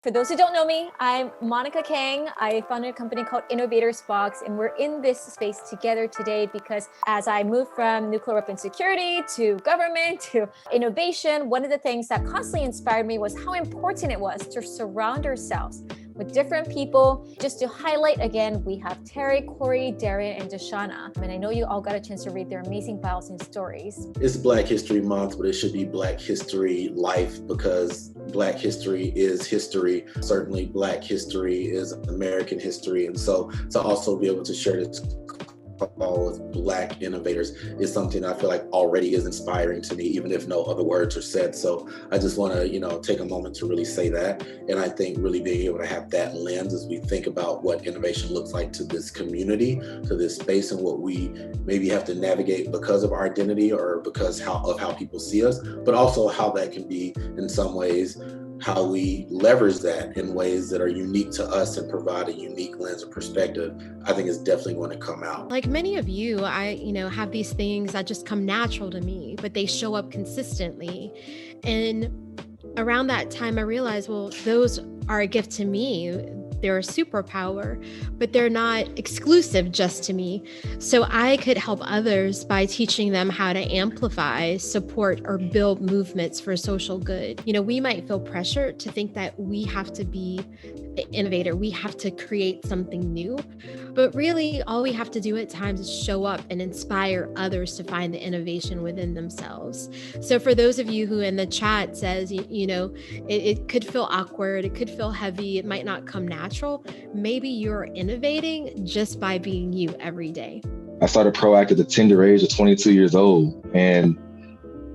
For those who don't know me, I'm Monica Kang. I founded a company called InnovatorsBox, and we're in this space together today because as I moved from nuclear weapon security to government to innovation, one of the things that constantly inspired me was how important it was to surround ourselves with different people. Just to highlight again, we have Terry, Corey, Darian, and Deshauna. And I know you all got a chance to read their amazing bios and stories. It's Black History Month, but it should be Black History Life because Black history is history. Certainly Black history is American history. And so to also be able to share this call with Black innovators is something I feel like already is inspiring to me, even if no other words are said. So I just want to, take a moment to really say that. And I think really being able to have that lens as we think about what innovation looks like to this community, to this space, and what we maybe have to navigate because of our identity or because of how people see us, but also how that can be in some ways how we leverage that in ways that are unique to us and provide a unique lens of perspective, I think is definitely going to come out. Like many of you, I have these things that just come natural to me, but they show up consistently. And around that time, I realized, well, those are a gift to me. They're a superpower, but they're not exclusive just to me. So I could help others by teaching them how to amplify, support, or build movements for social good. We might feel pressure to think that we have to be the innovator. We have to create something new. But really, all we have to do at times is show up and inspire others to find the innovation within themselves. So for those of you who in the chat says, it could feel awkward, it could feel heavy, it might not come natural, maybe you're innovating just by being you every day. I started Proact at the tender age of 22 years old and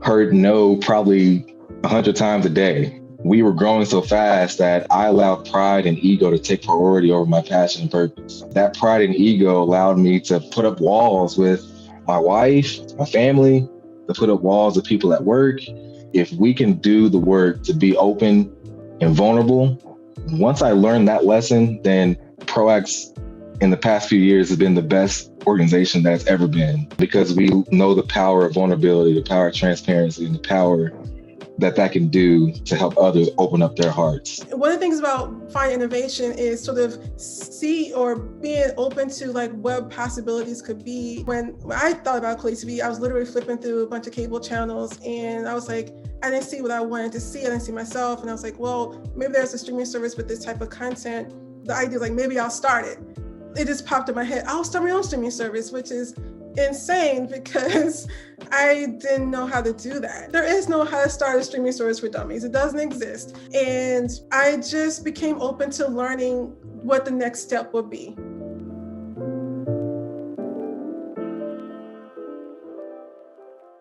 heard no probably 100 times a day. We were growing so fast that I allowed pride and ego to take priority over my passion and purpose. That pride and ego allowed me to put up walls with my wife, my family, to put up walls with people at work. If we can do the work to be open and vulnerable, once I learned that lesson, then Proact's in the past few years has been the best organization that's ever been, because we know the power of vulnerability, the power of transparency, and the power that can do to help others open up their hearts. One of the things about finding innovation is sort of see or being open to like what possibilities could be. When I thought about Clay TV, I was literally flipping through a bunch of cable channels and I was like, I didn't see what I wanted to see. I didn't see myself. And I was like, well, maybe there's a streaming service with this type of content. The idea is like, maybe I'll start it. It just popped in my head. I'll start my own streaming service, which is insane because I didn't know how to do that. There is no how to start a streaming service for dummies. It doesn't exist. And I just became open to learning what the next step would be.